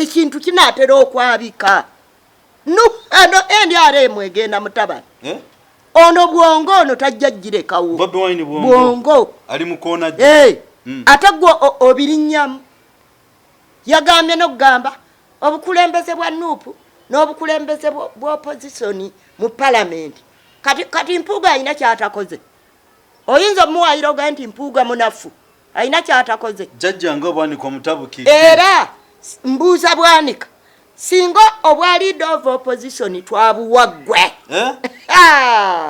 ekintu kinaatera okwabika ano NRM egenda mutabani ono bwongo ono tajja girekawo bwongo ali mukona ate gwe obirinnyamu yagambye n'okugamba obukulembeze bwa NUP n'obukulembeze bwa opposition mu parliament kati Mpuuga alina kyatakoze oyinza omuwaayira oga nti Mpuuga munafu alina kyatakoze Jajja nga Bwanika omutabuki era mbuuza Bwanika singa obwa leader of opposition twabuwaggwe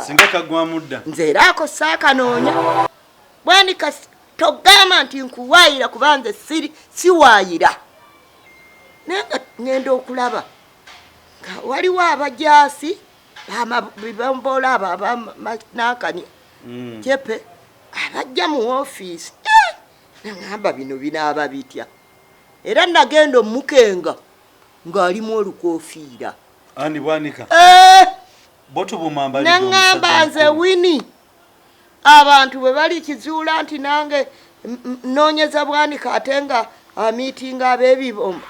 singa kagwa mudda nze era ako saakanoonya Bwanika togamba nti nkuwaayira kubanze siwaayira nenga ngenda okulaba waliwo abajaasi bibombola abamanakani jepe abajja mu ofiisi nangamba bino binaaba bitya era nagenda omukenga ng'alimu olukofiira ani Bwanika boto bumambali nangamba nze Winnie abantu bwe bali kizuula nti nange noonyeza Bwanika ate nga amiitinga ab'ebibomba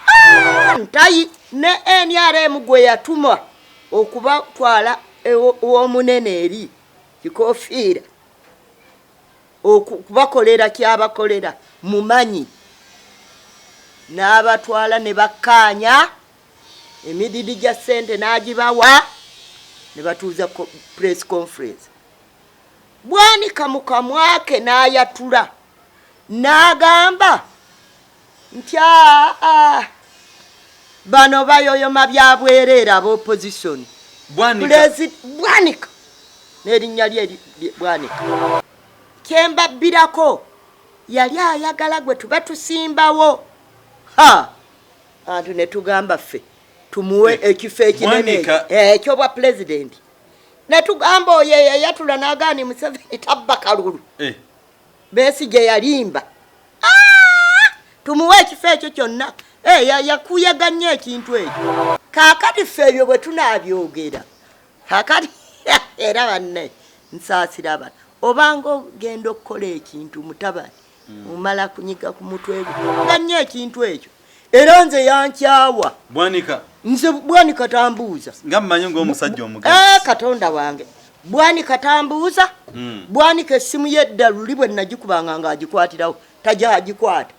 ntayi ne NRM gwe yatuma okubatwala omunene eri kikofiira okubakolera kyabakolera mumanyi n'abatwala ne bakkaanya emididi gya ssente n'agibawa ne batuuza press conference Bwanika mu kamwake n'ayatula n'agamba nti bano bayoyoma bya bwereere ab'opposition Bwanika n'erinnya lye Bwanika kyembabbirako yali ayagala gwe tuba tusimbawo antu ne tugamba ffe tumuwe ekifo ekinene ekyobwa president ne tugamba oyo yayatula n'agaani Museveni tabba kalulu Besigye yalimba tumuwe ekifo ekyo kyonna yakuyaganya ekintu ekyo kaakati ffe ebyo bwe tunaabyogera kaakati era banne nsaasira abantu obanga ogenda okukola ekintu mutabani omala kunyiga ku mutwe ganya ekintu ekyo era nze yankyawa nze Bwanika tambuuza nga mmanyi ng'omusajja omugazi Katonda wange Bwanika tambuuza Bwanika essimu yedda luli bwe nagikubanga ng'agikwatirawo tajja agikwata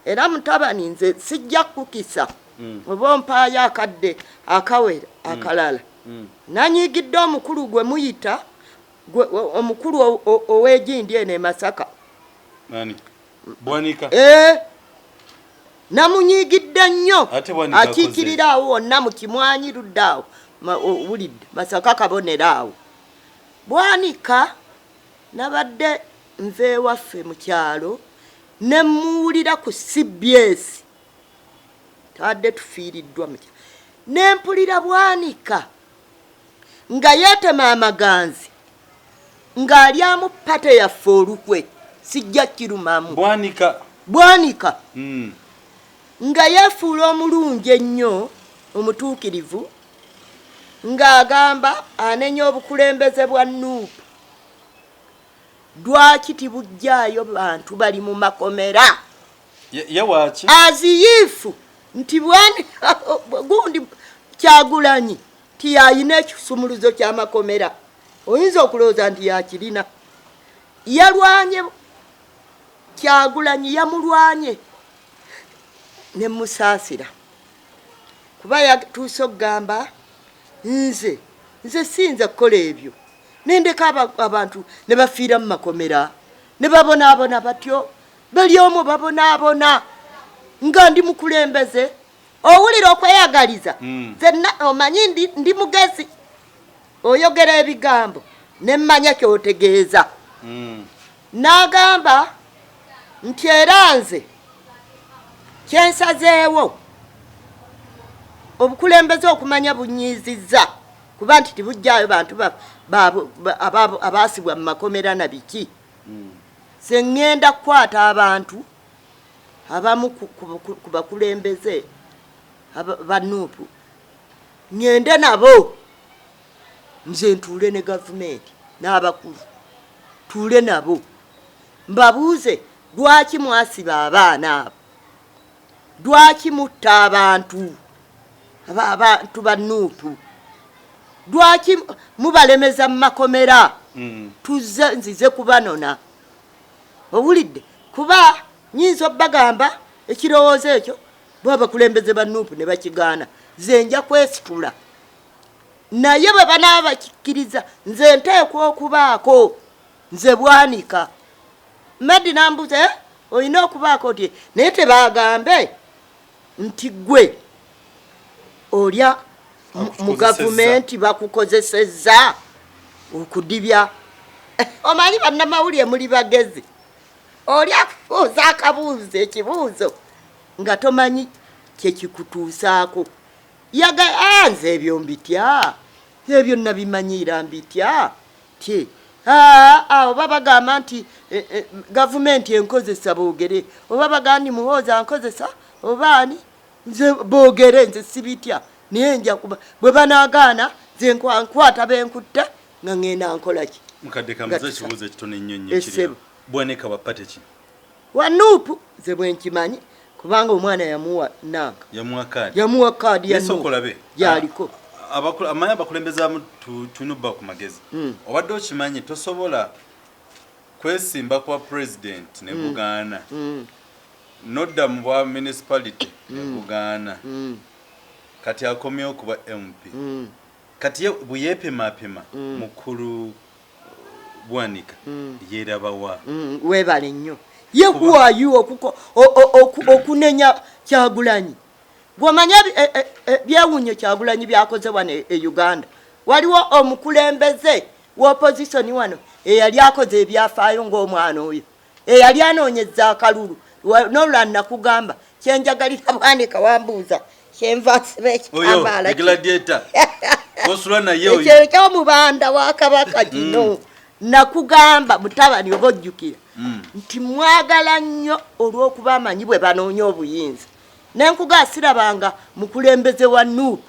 era mutabani nze sijja kukisa oba mpaayo akadde akawera akalala nanyigidde omukulu gwe muyita omukulu ow'egindi eno e Masaka Bwanika namunyigidde nnyo akiikirira awo wonna mu Kimwanyi ludda awo owulidde Masaka kabonera awo Bwanika nabadde nve ewaffe mu kyalo ne muwulira ku CBS tadde tufiiriddwa mu kyalo ne mpulira Bwanika nga yeetema amaganzi ng'alyamu pate yaffe olukwe sijja kirumamu Bwanika nga yeefuula omulungi ennyo omutuukirivu ng'agamba anenya obukulembeze bwa NUP lwaki tibujjaayo bantu bali mu makomera yawaki aziyifu nti Bwanika gundi Kyagulanyi tiyayina ekisumuluzo ky'amakomera oyinza okulowooza nti yakirina yalwanye Kyagulanyi yamulwanye ne musaasira kuba yatuuse okugamba nze siyinza kukola ebyo nendeka abantu ne bafiira mu makomera ne babonaabona batyo bali omu babonaabona nga ndi mukulembeze owulira okweyagaliza nze omanyi ndi mugezi oyogera ebigambo ne mmanya kyotegeeza n'agamba nti era nze kyensazeewo obukulembeze okumanya bunyiizizza kuba nti tibujjaayo bantu abaasibwa mu makomera na biki se ŋŋenda kukwata abantu abamu ku bakulembeze ba NUP ŋŋende nabo nze ntuule ne gavumenti n'abakulu tuule nabo mbabuuze lwaki mwasiba abaana abo lwaki mutta abantu ba NUP lwaki mubalemeza mu makomera tuzze nzize kubanona owulidde kuba nyinza obbagamba ekirowoozo ekyo bw'abakulembeze ba NUP ne bakigaana nze nja kwesitula naye bwe banaaba bakikkiriza nze nteekwa okubaako nze Bwanika Medi nambuze olina okubaako oti naye tebagambe nti gwe olya mu gavumenti bakukozesezza okudibya omanyi bannamawulire muli bagezi olya kubuuza akabuuzo ekibuuzo nga tomanyi kyekikutuusaako nze ebyo mbitya ebyo nabimanyiira mbitya ti oba bagamba nti gavumenti enkozesa boogere oba bagandi muhooza nkozesa obaani nze boogere nze sibitya naye nja kuba bwe banaagaana nze nkwata benkutta nga ngenda nkolaki mukadde kamuze ekibuuzo ekitono ennyo nnyo kiri Bwanika wa pate ki wa NUP nze bwe nkimanyi kubanga omwana yamuwa nanga yamuwa kaadi ya NUP yaliko amanyi abakulembezaamu tunubba ku magezi obadde okimanyi tosobola kwesimba kwa president ne bugaana nodda mu bwa municipality ne bugaana kati akomyewo kuba MP kati bwe yeepimapima mukulu Bwanika yeerabawa weebale nnyo ye kuwayu okunenya Kyagulanyi gwamanya byewunyo Kyagulanyi byakoze wano e Uganda waliwo omukulembeze w'opposition wano eyali akoze ebyafaayo ng'omwana oyo eyali anoonyeza akalulu n'olulala nakugamba kyenjagalira Bwanika wambuuza kyenvaasiba ekitambaala ekyo ky'omubanda wa Kabaka kino nakugamba mutabani oba ojjukira nti mwagala nnyo olw'okuba amanyi bwe banoonya obuyinza nenkugasirabanga mukulembeze wa NUP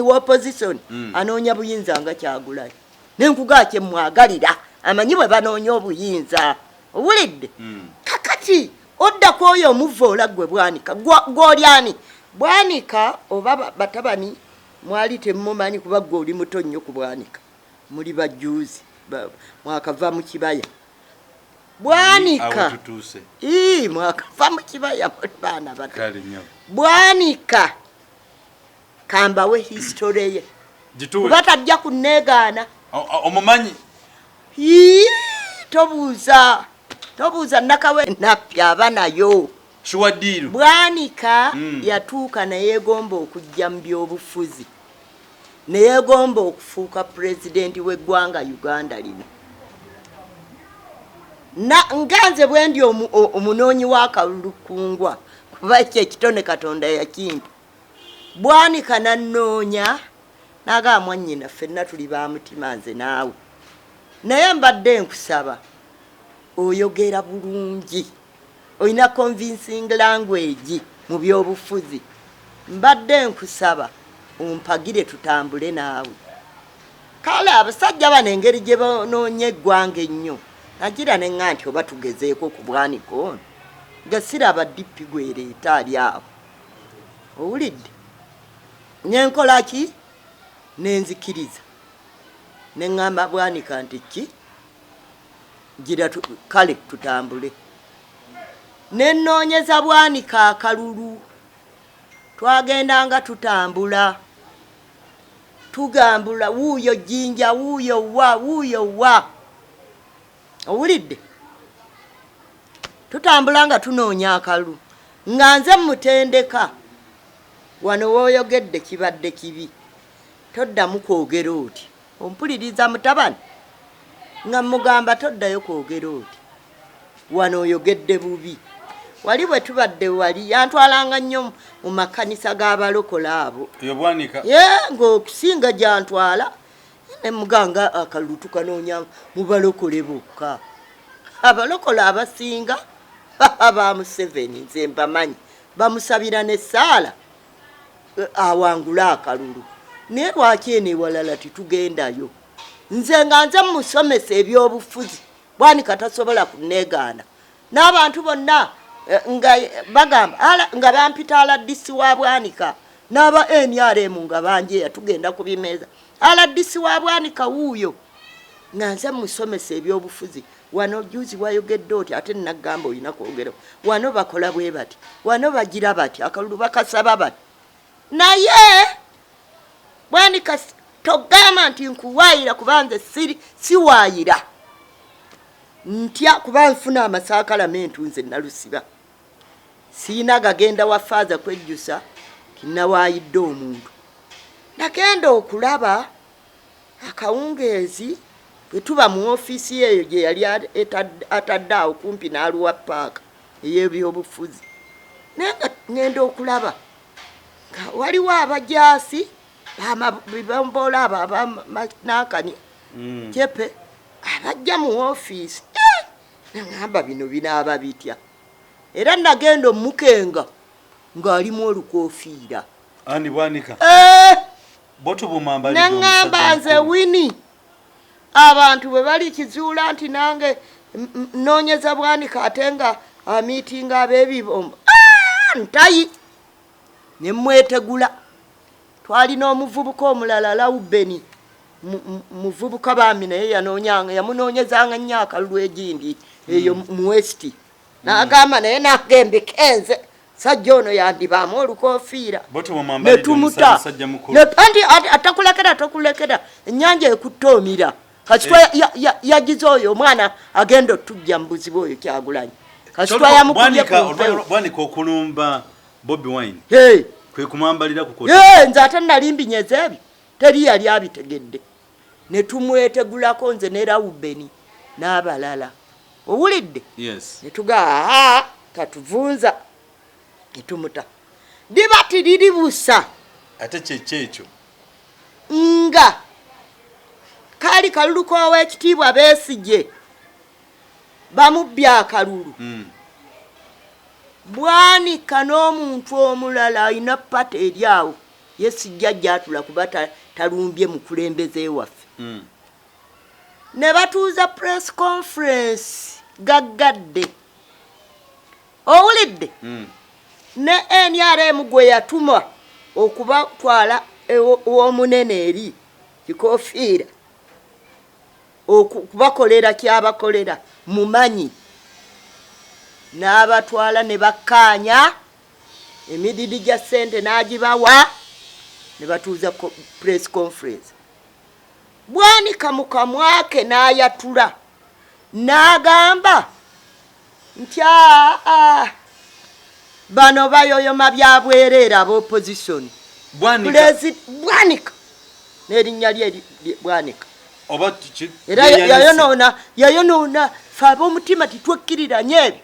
w'opposition anoonya buyinza nga Kyagulanyi nenkugakye mwagalira amanyi bwe banoonya obuyinza owulidde kakati oddako oyo omuvoola gwe Bwanika gw'olyani Bwanika oba batabani mwali temumanyi kuba gwe oli muto nnyo ku Bwanika muli bajuuzi mwakava mu kibaya Bwanika mwakava mu kibaya muli baana bato Bwanika kambawe history ye kuba tajja kunneegaana omumanyi tobuuza nakawe nappi aba nayo Bwanika yatuuka neyeegomba okujja mu byobufuzi neyeegomba okufuuka pulezidenti w'eggwanga Uganda lino nganze bwe ndi omunoonyi w'akalulukungwa kuba ekyo ekitone Katonda yakimpa Bwanika nannoonya n'agamba mwannyina ffenna tuli ba mutima nze naawe naye mbadde nkusaba oyogera bulungi olina convincing language mu byobufuzi mbadde nkusaba ompagire tutambule naawe kale abasajja bano engeri gye banoonya eggwanga ennyo nagira neŋŋa nti oba tugezeeko ku Bwanika ono nga siraba dippi gwereeta ali awo owulidde nenkola ki nenzikiriza neŋŋamba Bwanika nti ki gira kale tutambule nennoonyeza Bwanika akalulu twagendanga tutambula tugambula wuuyo jjinja wuuyo wa owulidde tutambula nga tunoonya akalulu nga nze mutendeka wano wooyogedde kibadde kibi toddamu kwogera oti ompuliriza mutabani nga mugamba toddayo kwogera oti wano oyogedde bubi wali bwe tubadde wali yantwalanga nnyo mu makanisa g'abalokola abo ng'okusinga gyantwala ne muganga akalulu tukanoonya mu balokole bokka abalokola abasinga ba Museveni nze mbamanyi bamusabira n'essaala awangula akalulu naye lwaki eno ewalala titugendayo nze nga nze musomesa ebyobufuzi Bwanika tasobola kuneegaana n'abantu bonna nga bagamba nga bampita aladdisi wa Bwanika n'aba NRM nga banjeya tugenda kubimeeza aladdisi wa Bwanika wuuyo nga nze musomesa ebyobufuzi wano juzi wayogedde oti ate nagamba olina kwogera wano bakola bwe bati wano bagira bati akalulu bakasaba bati naye Bwanika togamba nti nkuwaayira kubanze siwaayira ntya kuba nfuna amasakalamentu nze Nalusiba siina gagenda wafaaza kwejjusa kinawaayidde omuntu nagenda okulaba akawungeezi bwe tuba mu ofiisi eyo gye yali atadde awo kumpi n'aluwa paaka ey'ebyobufuzi naye nga ngenda okulaba nga waliwo abajaasi bibombola abo abanaakani kyepe abajja mu ofiisi nangamba bino binaaba bitya era nagenda omukenga ng'alimu olukoofiira ani Bwanika boto bumambali nangamba nze Winnie abantu bwe bali kizuula nti nange noonyeza Bwanika ate nga amiitinga ab'ebibombo ntayi ne mwetegula twalina omuvubuka omulala Laubeni muvubuka baami naye yamunoonyezanga nnyo akalulu egindi eyo mu West n'agamba naye nagembe kenze sajja ono yandibaamu olukoofiira ne tumuta anti atakulekera ennyanja ekutoomira kasitwa yagize oyo omwana agenda otujja mu buzibu oyo Kyagulanyi kasitwa yamukubye Bwanika okulumba Bobi Wine kwe kumwambalira ku nze ate nalimbinyeza ebyo teri yali abitegedde ne tumwetegulako nze ne Laubeni n'abalala owulidde ne tugaa katuvunza ne tumuta liba tiriri busa ate kyekyo nga kali kalulu k'owekitiibwa Besigye bamubbya akalulu Bwanika n'omuntu omulala alina pata eri awo ye sijja gyatula kuba talumbye mukulembeze waffe ne batuuza press conference gaggadde owulidde ne NRM gwe yatuma okubatwala ew'omunene eri kikoofiira okubakolera kyabakolera mumanyi n'abatwala ne bakkaanya emididi gya ssente n'agibawa ne batuuza press conference Bwanika mu kamwake n'ayatula n'agamba nti bano bayoyoma bya bwereera ab'opposition Bwanika n'erinnya lye Bwanika era yayonoona fe ab'omutima titwekkiriranye ebyo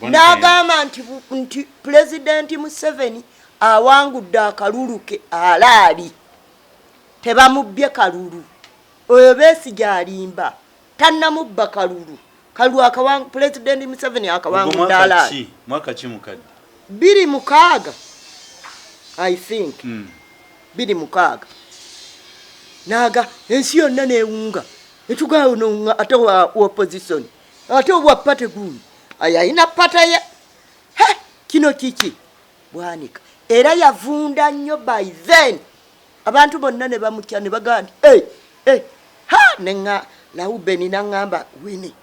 n'agamba nti Pulezidenti Museveni awangudde akalulu ke alaali tebamubbye kalulu oyo Besigye alimba tannamubba kalulu Pulezidenti Museveni akawangudde alaali mwaka ki mukadde 26 I think 26 naga ensi yonna neewunga etugawo nonga ate wa opposition ate wa pate guni ayina pata ye kino kiki Bwanika era yavunda nnyo by then abantu bonna ne bamutya ne bagandi nenga Laubeni nangamba Winnie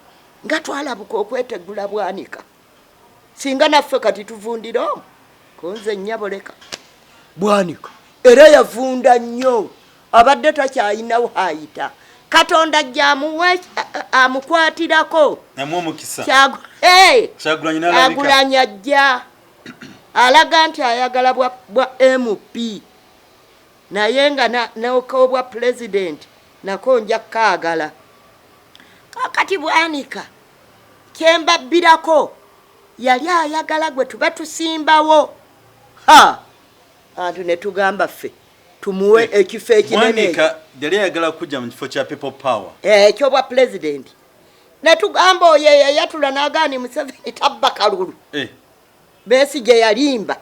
nga twalabuka okwetegula Bwanika singa naffe kati tuvundira omu konze nyaboleka Bwanika era yavunda nnyo abadde takyayinawo hayita Katonda jamuwe amukwatirako namwe omukisa Kyagulanyi ajja alaga nti ayagala bwa NUP naye nga n'okobwa President nako nja kaagala kakati Bwanika kyembabbirako yali ayagala gwe tuba tusimbawo antu ne tugamba ffe tumuwe ekifo ekinene Bwanika yali ayagala kujja mu kifo kya people power ekyo bwa President ne tugamba oyo yayatula n'agaani Museveni tabba kalulu Besigye yalimba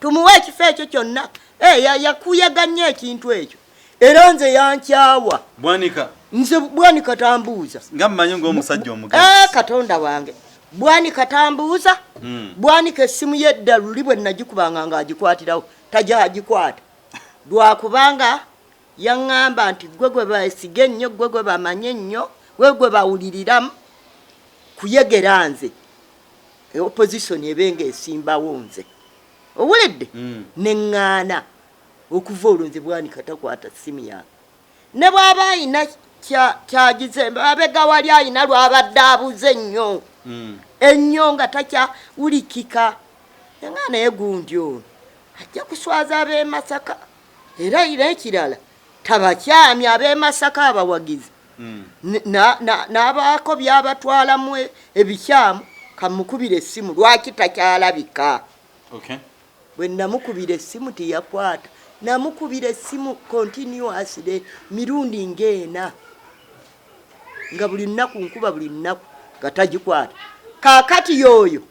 tumuwe ekifo ekyo kyonna yakuyaganya ekintu ekyo era nze yankyawa Bwanika nze Bwanika tambuuza nga mmanyi ng'omusajja omugazi katonda wange Bwanika tambuuza Bwanika essimu yedda luli bwe nagikubanga ng'agikwatirawo tajja agikwata lwakubanga yaŋŋamba nti gwe beesiga ennyo gwe bamanye ennyo gwe bawuliriramu kuyegera nze opposition ebenga esimbawo nze owulidde neŋŋaana okuva olwo nze Bwanika takwata ssimu yange ne bw'aba ayina kyagize abega wali ayina lw'abadde abuze ennyo ennyo nga takyawulikika eŋŋaana ye gundi ono ajja kuswaza ab'e Masaka era ekirala tabakyami ab'e Masaka abawagizi n'abaako byabatwalamu ebikyamu kamukubira essimu lwaki takyalabika bwe namukubira essimu teyakwata namukubira essimu continuously mirundi ng'ena nga buli nnaku nkuba buli nnaku nga tagikwata kaakati yoyo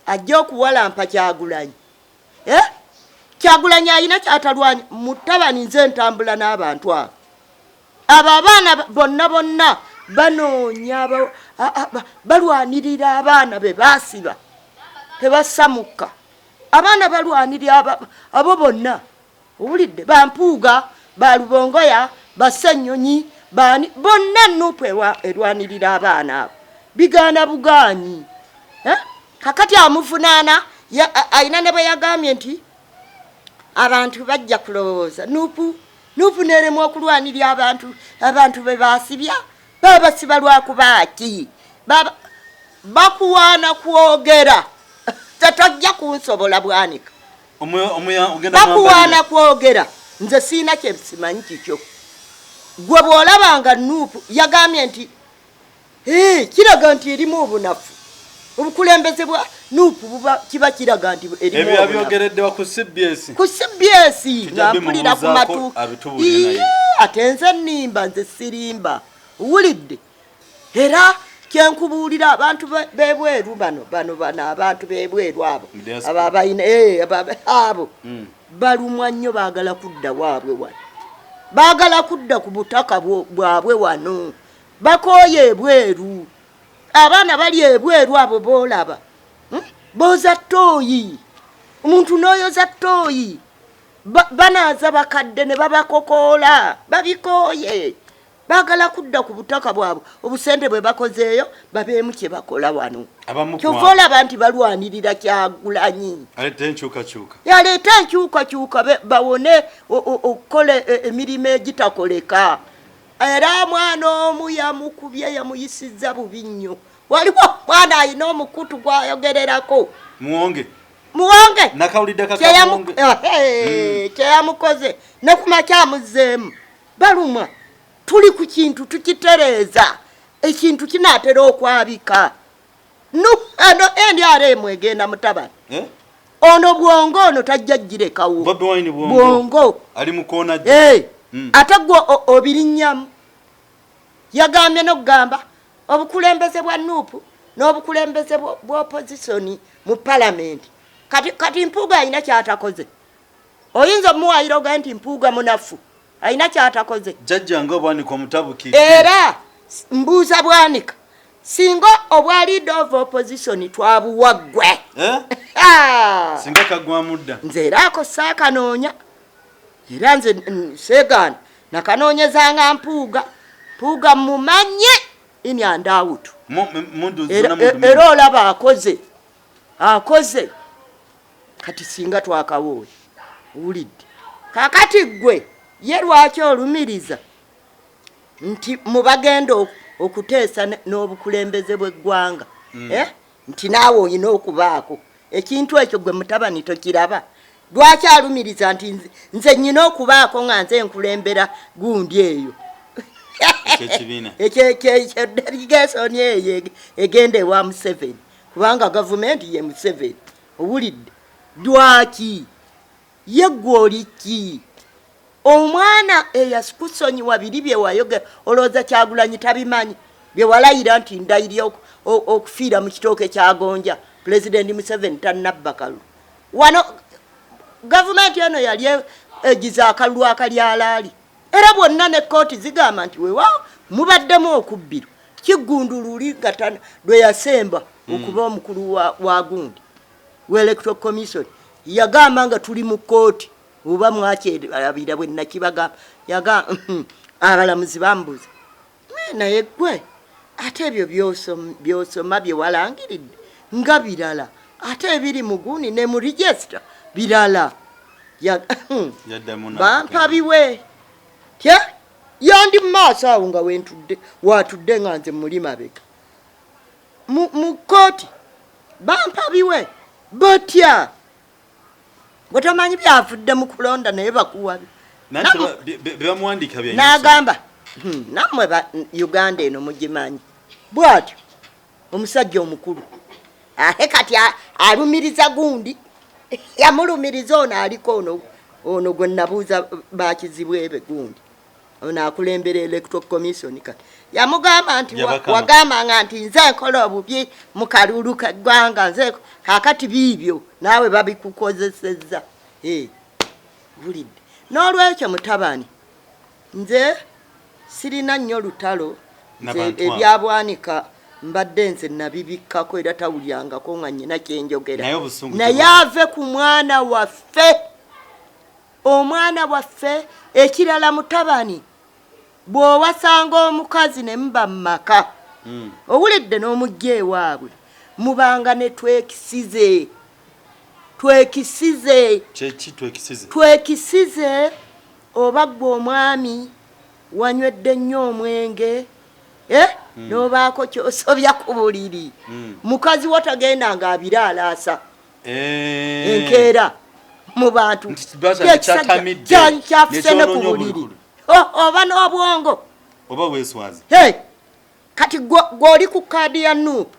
ajja okuwalampa Kyagulanyi Kyagulanyi ayina kyatalwanya mutabani nze ntambula n'abantu abo abaana bonna banoonya balwanirira abaana be baasiba tebasamuka abaana balwanirira abo bonna owulidde bampuuga balubongoya basennyonyi bonna NUP erwanirira abaana abo bigaana bugaanyi kakati amuvunaana ayina ne bwe yagambye nti abantu bajja kulowooza NUP neremwa okulwanirira abantu be basibya baba basiba lwakubaaki bakuwaana kwogera tetojja kunsobola Bwanika bakuwaana kwogera nze siina kyesimanyi kikyo gwe bw'olabanga NUP yagambye nti kiraga nti erimu obunafu obukulembeze bwa NUP kiba kiraga nti erimu ebyo abyogereddewa ku CBS nga mpulira ku matu ate nze nnimba nze sirimba owulidde era kyenkubuulira abantu bebweru bano abantu bebweru abo ababalina abo balumwa nnyo baagala kudda waabwe wano baagala kudda ku butaka bwabwe wano bakooye ebweru abaana bali ebweru abo boolaba boza ttooyi omuntu n'oyoza ttooyi banaaza bakadde ne babakokoola babikooye baagala kudda ku butaka bwabwe obusente bwe bakozeeyo babeemu kye bakola wano kyova olaba nti balwanirira Kyagulanyi yaleeta enkyukakyuka bawone okukola emirimu egitakoleka era mwana omu yamukubye yamuyisizza bubi nnyo waliwo mwana ayina omukutu gwayogererako muwonge kyeyamukoze ne kumakyamuzeemu balumwa tuli ku kintu tukitereeza ekintu kinaatera okwabika ano NRM egenda mutabani ono bwongo ono tajja girekawo bwongo ali mukoona ate gwe obirinnyamu yagambye n'okugamba obukulembeze bwa NUP n'obukulembeze bw'opozisoni mu palamenti kati Mpuuga ayina kyatakoze oyinza omuwayiro ga nti Mpuuga munafu ayina kyatakoze Jajja nga Bwanika omutabuki era mbuuza Bwanika singa obwa leader of opposition twabuwaggwe singa kagwamudda nze era ako saakanoonya era nze seegaana nakanoonyezanga Mpuuga mumanye ini andawutu era olaba akoze kati singa twakawooye owulidde kakati gwe ye lwaki olumiriza nti mubagenda okuteesa n'obukulembeze bw'eggwanga nti naawe olina okubaako ekintu ekyo gwe mutabani tokiraba lwaki alumiriza nti nze nnyina okubaako nga nze nkulembera gundi eyo ekyo delegation eyo egenda ewa Museveni kubanga gavumenti ye Museveni owulidde lwaki ye gwe oliki omwana eyasikusonyiwa biri bye wayogera olowooza Kyagulanyi tabimanyi bye walayira nti ndayirya okufiira mu kitooke kya Gonja Pulezidenti Museveni tannabba kalulu wano gavumenti eno yali egiza akalulu akalyalaali era bwonna ne kooti zigamba nti weewaawo mubaddemu okubbirwa Kiggundu luli gatana lwe yasemba okuba omukulu wa gundi we electoral commission yagamba nga tuli mu kooti oba mwakyerabira bwe nakibagamba abalamuzi bambuza naye gwe ate ebyo byosoma bye walangiridde nga birala ate ebiri mu gundi ne mu register birala bampa biwe tya yandi mu maaso awo nga watudde nga nze muli mabega mu kooti bampa biwe batya bwetomanyi byavudde mu kulonda naye bakuwabi n'agamba nammwe Uganda eno mugimanyi bwatyo omusajja omukulu ate kati alumiriza gundi yamulumiriza ono aliko ono gwe nabuuza bakizibwebe gundi ono akulembera electoral commission kati yamugamba nti wagambanga nti nze nkola obubi mu kalulu kaggwanga nze kakati biibyo naawe babikukozesezza bulidde n'olwekyo mutabani nze sirina nnyo lutalo ebya Bwanika mbadde nze nabibikkako era tawulyangako nga nnyina kyenjogera naye ave ku mwana waffe omwana waffe ekirala mutabani bw'owasanga omukazi ne muba mu maka owulidde n'omujja ewaabwe mubanga ne twekisize oba gwe omwami wanywedde nnyo omwenge n'obaako kyosobya ku buliri mukazi wo tagenda nga abiraalaasa enkeera mu bantu kyafuse ne ku buliri oba n'obwongo oba weeswazi kati gw'oli ku kaadi ya NUP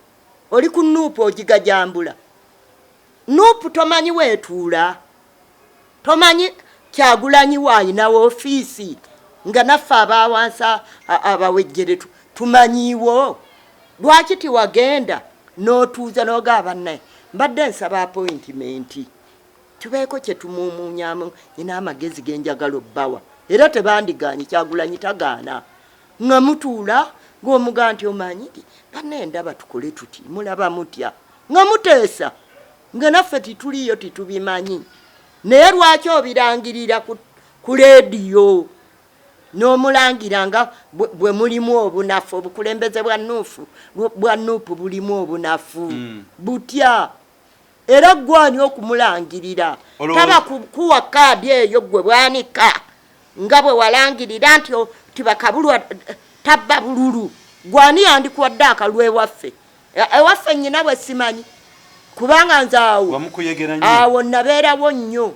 oli ku NUP ogigajambula NUP tomanyi weetuula tomanyi Kyagulanyi waayina woofiisi nga naffe abawansa abawejjere tumanyiiwo lwaki tiwagenda n'otuuza n'ogamba naye mbadde nsaba appointment tubeeko kye tumuumuunyamu nyina amagezi genjagala obbawa era tebandiganye Kyagulanyi tagaana nga mutuula ng'omuga nti omanyi nti banendaba tukole tuti mulaba mutya nga muteesa nga naffe tituliyo titubimanyi naye lwaki obirangirira ku leediyo n'omulangira nga bwe mulimu obunafu obukulembeze bwa NUP bulimu obunafu butya era gwani okumulangirira taba kuwa kaadi eyo gwe Bwanika nga bwe walangirira nti tibakabulwa tabba bululu gwani yandikuwadde akalulu ewaffe nnyina bwe simanyi kubanga nze awo nabeerawo nnyo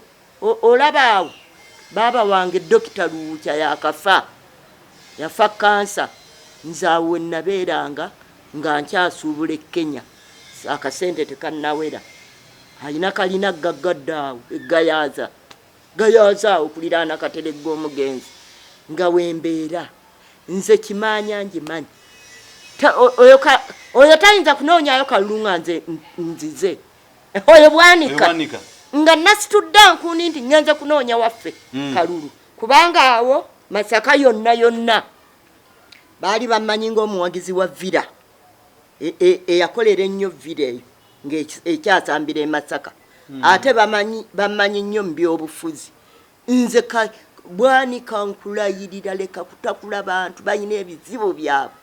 olaba awo baaba wange Dokita Luwuukya yafa kansa nze awo we nabeeranga nga nkyasuubula e Kenya akasente tekannawera alina kalina gaggadde awo egayaaza awo okuliraana Kateregga omugenzi nga wembeera nze kimaanya njimanyi oyo tayinza kunoonyayo kalulu nga nze nzize oyo Bwanika nga nasitudde nkuuni nti ngenze kunoonya waffe kalulu kubanga awo Masaka yonna baali bamanyi ng'omuwagizi wa vira eyakolera ennyo vira eyo ng'ekyasambira e Masaka ate bamanyi nnyo mu byobufuzi nze Bwanika nkulayirira leka kutakula bantu balina ebizibu byabwe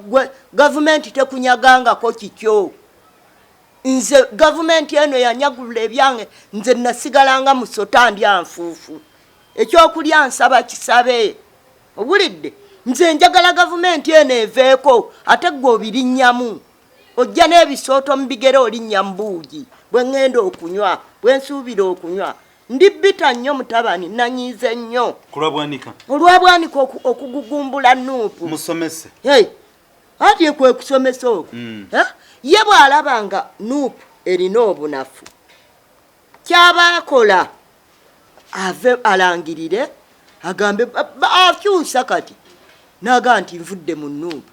gwe gavumenti tekunyagangako kikyo nze gavumenti eno yanyagulula ebyange nze nasigalanga musota ndya nfuufu ekyokulya nsaba kisabe obulidde nze njagala gavumenti eno eveeko ate gwe obirinnyamu ojja n'ebisooto mu bigere olinnya mu buugi bwe ŋŋenda okunywa bwe nsuubira okunywa ndi bita nnyo mutabani nanyiize nnyo olwa Bwanika okugugumbula NUP musomese ati kwe kusomesa okwo ye bw'alaba nga NUP erina obunafu kyabaakola ave alangirire agambe akyusa kati n'agamba nti nvudde mu NUP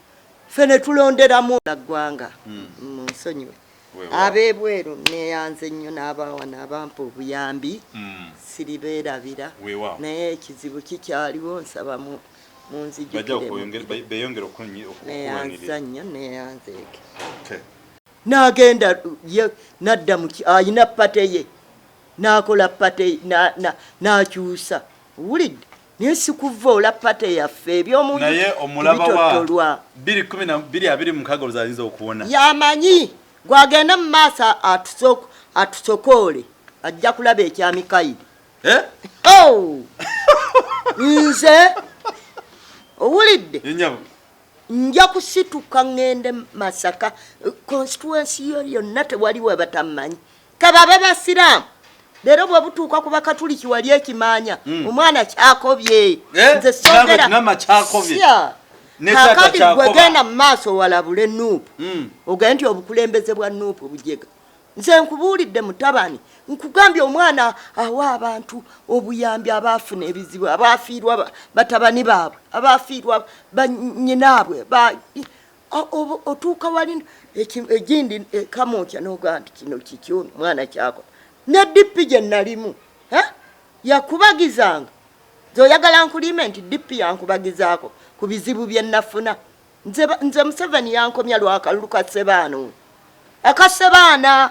ffe ne tulonderamu ggwanga munsonyiwe abebweru neyanze nnyo n'abawana abampa obuyambi siribeerabira naye ekizibu kikyaliwo nsaba mu nzijukirebeyongera neyanza nnyo neyanzeeke n'agenda nadda ayina pate ye n'akola pate n'akyusa wulidde naye sikuva ola pate yaffe ebyomuntu naye omulaba 2026 ozayinza okuwona yamanyi gwagenda mu maaso atusokoole ajja kulaba ekya Mikayiri nze owulidde nja kusituka ngende Masaka constituency yonna tewali we batamanyi kababe basiraamu leero bwe butuuka ku bakatuliki wali ekimanya omwana kyakobye nze sogera kakati gwegenda mu maaso walabule NUP ogende nti obukulembeze bwa NUP bujega nze nkubuulidde mutabani nkugambye omwana awa abantu obuyambi abaafuna ebizibu abaafiirwa batabani baabwe abaafiirwa banyinaabwe otuuka wali egindi kamokya n'ogaa nti kino kikyo mwana kyako ne DP gye nalimu yakubagizanga zoyagala nkulime nti DP yankubagizaako ku bizibu bye nafuna nze Museveni yankomya lwakalulu kasebaano akasebaana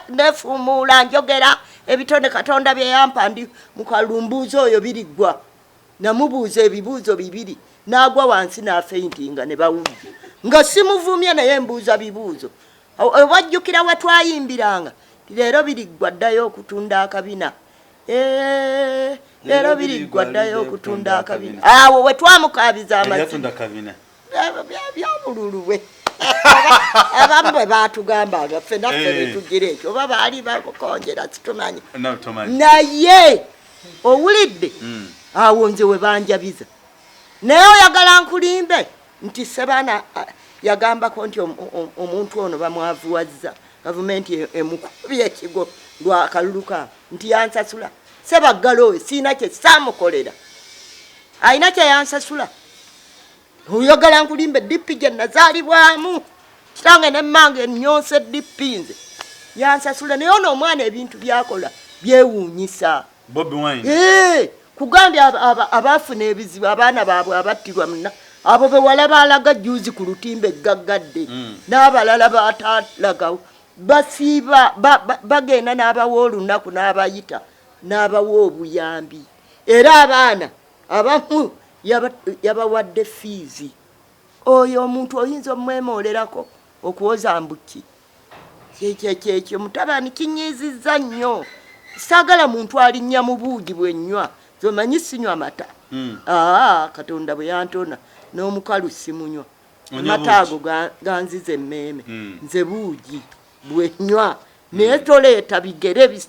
nefumuula njogera ebitone Katonda bye yampa ndi mukalumbuuzo oyo biriggwa namubuuza ebibuuzo bibiri n'agwa wansi n'afeintinga ne bawulira nga simuvumye naye mbuuza bibuuzo wajjukira we twayimbiranga leero biriggwa ddayo okutunda akabina leero biriggwa ddayo okutunda akabina awo we twamukaabiza amazima byabululu we abamu bwe baatugambaga ffe naffe betugira ekyo oba baali bakonjera situmanyi naye owulidde awo nze we banjabiza naye oyagala nkulimbe nti Sebaana yagambako nti omuntu ono bamwavuwazza gavumenti emukubye ekigo lwakaluluka nti yansasula sebaggalo oyo siina kye saamukolera ayina kye yansasula oyagala nkulimbe DP gye nazaalibwamu kitange nemmange ennyonse DP nze yansasula naye ono omwana ebintu byakola byewuunyisa kugambye abaafuna ebizibu abaana baabwe abattirwa muna abo be walaba alaga juzi ku lutimbe gaggadde n'abalala batalagawo basiiba bagenda n'abawa olunaku n'abayita n'abawa obuyambi era abaana abamu yabawadde fiizi oyo omuntu oyinza omwemoolerako okuwoza mbuki kyekyo mutabani kinyiizizza nnyo saagala muntu alinnya mu buugi bwennywa zomanyi sinywa mata Katonda bwe yantona n'omukalu simunywa amata ago ganziza emmeeme nze buugi bwennywa naye toleeta bigere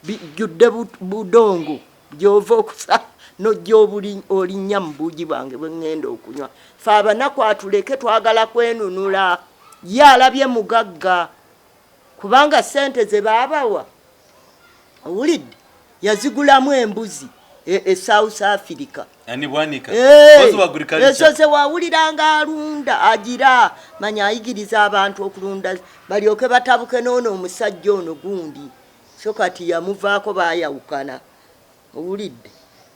bijjudde budongo gy'ova okusa nojja olinnya mu buugi bwange bwe ŋŋenda okunywa fe abanaku atuleke twagala kwenunula ye alabye mugagga kubanga ssente ze baabawa owulidde yazigulamu embuzi South Africa Bwanika ezo ze wawuliranga alunda agira manya ayigiriza abantu okulunda balyoke batabuke n'ono omusajja ono gundi so kati yamuvaako baayawukana owulidde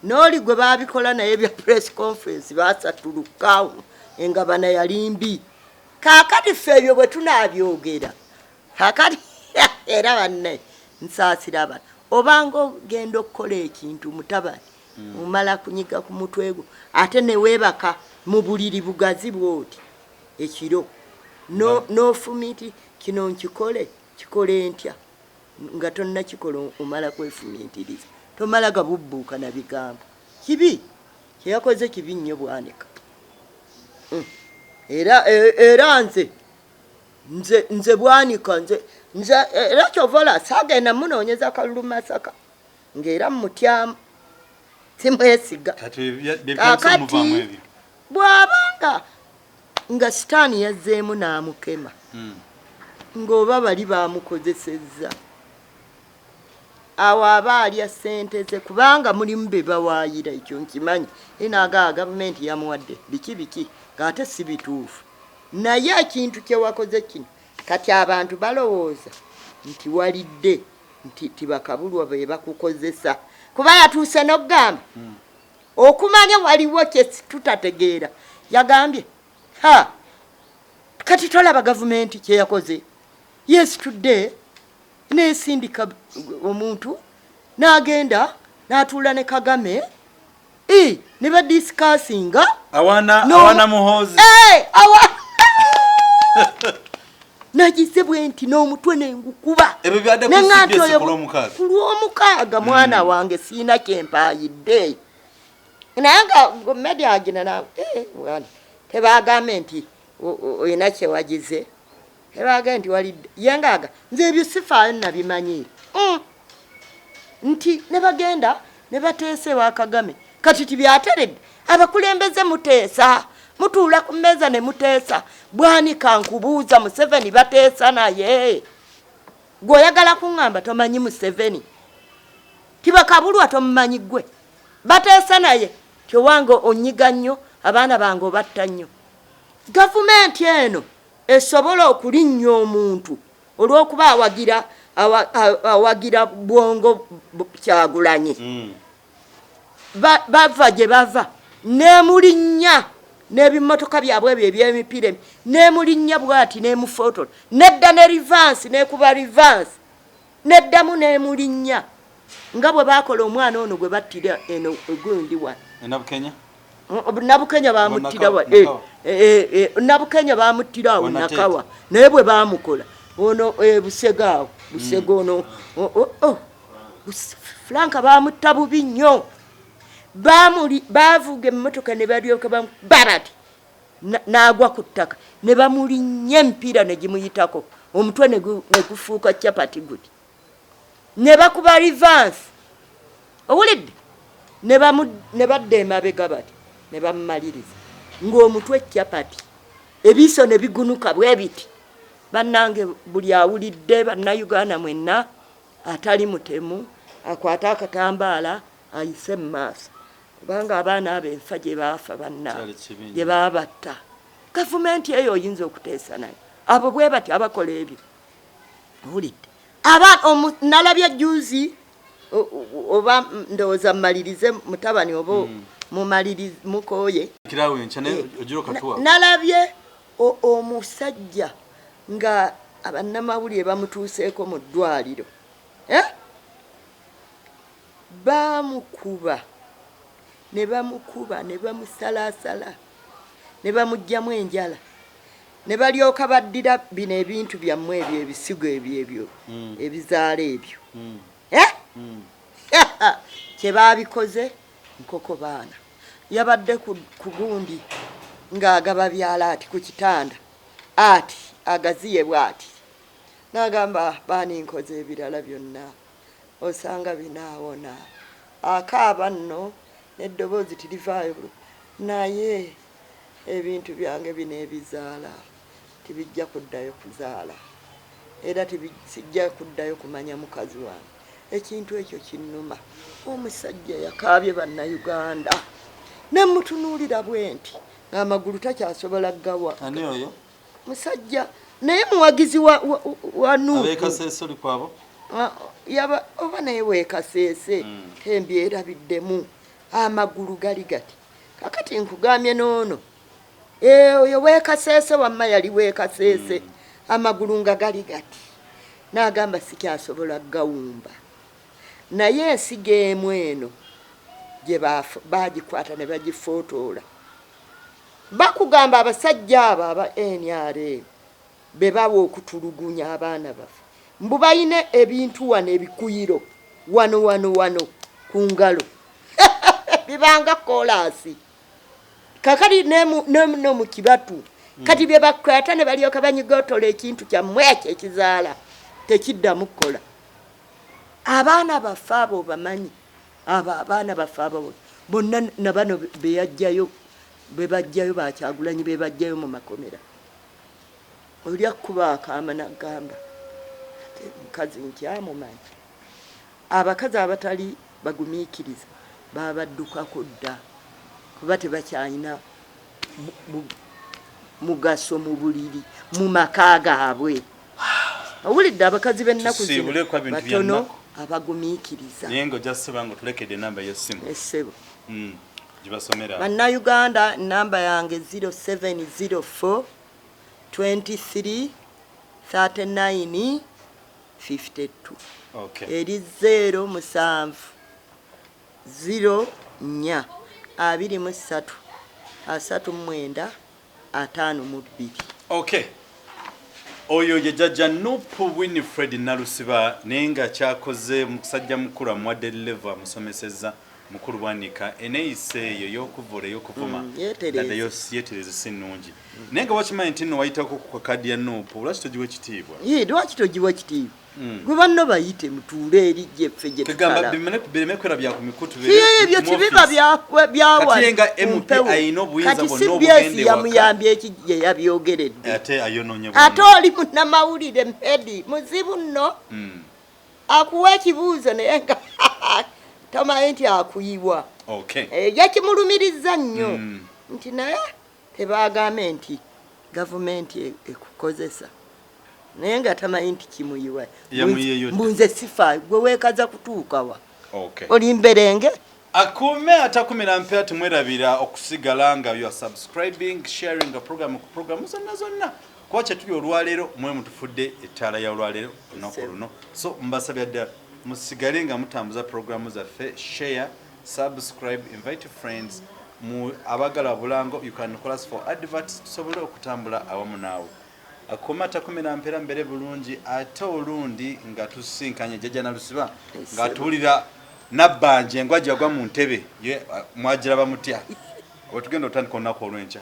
n'oli gwe baabikola naye bya press conference baasatulukawo engabana yali mbi kaakati ffe ebyo bwe tunaabyogera kaakati era banne nsaasira bano obanga ogenda okukola ekintu mutabani omala kunyiga ku mutwe gwo ate ne weebaka mu buliri bugazi bwoti ekiro n'ofumiti kino nkikole kikole ntya nga tonna kikola omala kwefumitiriza tomala gabubbuuka na bigambo kibi kyeyakoze kibi nnyo Bwanika era nze Bwanika nze era kyovola saagenda munoonyeza kalulu Masaka ng'era mutyamu simwesiga kakati bw'abanga nga sitaani yazzeemu n'amukema ng'oba bali baamukozesezza awo aba alya ssente ze kubanga mulimu be bawaayira ekyo nkimanyi enaaga gavumenti yamuwadde biki ng'ate si bituufu naye ekintu kye wakoze kino kati abantu balowooza nti walidde nti tibakabulwa be bakukozesa kuba yatuuse n'okugamba okumanya waliwo kye tutategeera yagambye kati tolaba gavumenti kye yakoze yeesitudde neesindika omuntu n'agenda n'atuula ne Kagame ne badisikasinga awana muhoozi nagize bwe nti n'omutwe nengukuba ku lw'omukaaga mwana wange siina kyempayidde naye nga media agina tebagambe nti oyina kyewagize tebagambe nti walidde yengaga nze ebyo sifaayo nabimanyiire nti ne bagenda ne bateesa ewa Kagame kati tibyateredde abakulembeze muteesa mutuula ku mmeeza ne muteesa Bwanika nkubuuza Museveni bateesa naye gweoyagala kuŋŋamba tomanyi Museveni tibakabulwa tomumanyi gwe bateesa naye tyowange onyiga nnyo abaana bange obatta nnyo gavumenti eno esobola okulinnya omuntu olw'okuba awagira bwongo Kyagulanyi bava gye bava nemulinnya n'ebimotoka byabwe ebyo eby'emipiira nemulinnya bwati nemufotola nedda ne rivansi nekuba rivansi neddamu nemulinnya nga bwe bakola omwana ono gwe battira eno egundi wa Nabukenya bamuttira wa Nabukenya bamuttira awo Nakawa naye bwe bamukola ono Busega ono Franka bamutta bubi nnyo bavuga emmotoka ne balyoka barati n'agwa ku ttaka ne bamulinnya emipiira ne gimuyitako omutwe ne gufuuka capati gudi ne bakuba rivansi owulidde ne badda emabega bati ne bamumaliriza ng'omutwe capati ebiso ne bigunuka bwe biti bannange buli awulidde bannayuganda mwenna atali mutemu akwata akatambaala ayise mu maaso kubanga abaana ab'enfa gye baafa bannaabwe gye baabatta gavumenti eyo oyinza okuteesa naye abo bwe bati abakola ebyo owulidde nalabya juzi oba ndowooza mmalirize mutabani oba mukooye nalabye omusajja nga abannamawulire bamutuuseeko mu ddwaliro bamukuba ne bamusalaasala ne bamuggyamu enjala ne balyoka baddira bino ebintu byammwe ebyo ebisigo ebyo ebizaala ebyo kye baabikoze nkoko baana yabadde ku gundi ng'agaba byala ati ku kitanda ati agaziye bw'ati n'agamba baani nkoze ebirala byonna osanga binaawona akaaba nno n'eddoboozi tirivaayo naye ebintu byange bino ebizaala tibijja kuddayo kuzaala era sijja kuddayo kumanya mukazi wange ekintu ekyo kinnuma omusajja yakaabye bannayuganda ne mutunuulira bwe nti ng'amagulu takyasobola ggawa musajja naye muwagizi wa NUP oba naye weekaseese embi erabiddemu amagulu gali gati kakati nkugambye noono oyo weekaseese wamma yali weekaseese amagulu nga gali gati n'agamba sikyasobola gawumba naye ensigo emu eno gye baagikwata ne bagifootoola bakugamba abasajja abo aba NRM be bawa okutulugunya abaana baffe mbu bayina ebintu wano ebikuyiro wano ku ngalo bibanga koolaasi kakati no mu kibatu kati bye bakwata ne balyoka banyigotola ekintu kyammwe ekyo ekizaala tekiddamu kukola abaana baffe abo bamanyi abaana baffe abo bonna nabano bebajjayo bakyagulanyi bebajjayo mu makomera oli akkuba akaama n'agamba mukazi nti amumanyi abakazi abatali bagumiikiriza babaddukako dda kuba tebakyalina mugaso mu buliri mu maka gaabwe Owulidde abakazi b'ennaku zino batono abagumiikiriza. Naye ng'ojja sseba ng'otulekedde enamba y'essimu. Essebo. Gibasomera. Bannayuganda nnamba yange 0704 23 39 52. Eri 07 04 23 39 52. Okay. Oyo ye Jajja NUP Winifred Nalusiba naye nga kyakoze musajja mukulu amuwadde level amusomesezza mukulu Bwanika eneeyisa eyo y'okuvula ey'okuvuma dada yeetereze si nnungi. Naye nga wakimanyi nti nno wayitako ku kadi ya NUP lwaki togiwa ekitiibwa? Lwaki togiwa ekitiibwa? Gwe banno bayite mutuule eri gyeffe gye tukala. Bireme kwera ku mikutu ebyo tibiba byawala. Kati nga MP ayina obuyinza bwonna obugende waka. Kati yamuyambye eki gye yabyogeredde. Ate ayonoonya ate oli munnamawulire mpedi muzibu nno. Akuwa ekibuuzo naye nga tamanyi nti akuyiwa. Yakimulumirizza nnyo nti naye tebaagambe nti gavumenti ekukozesa. Naye nga tamanyi nti kimuyiwa. Mbunze sifa gwe weekaza kutuuka wa. Oli mberenge. Akume atakumira mpya tumwerabira okusigala nga you are subscribing, sharing a program ku program zonna. Kwacha tuli olwaleero mwe mutufudde ettaala ya olwaleero olunaku luno. So mbasabya ddala musigale nga mutambuza programu zaffe, share, subscribe, invite friends. Mu abagala bulango you can call us for adverts tusobole okutambula awamu naawe. Akuma takumira mpera mbere bulungi ate olundi nga tusinkanye Jajja Nalusiba nga tuwulira nabbanje ngwajja gwa mu ntebe ye mwagira bamutya. Otugenda otandika olunaku olw'enkya.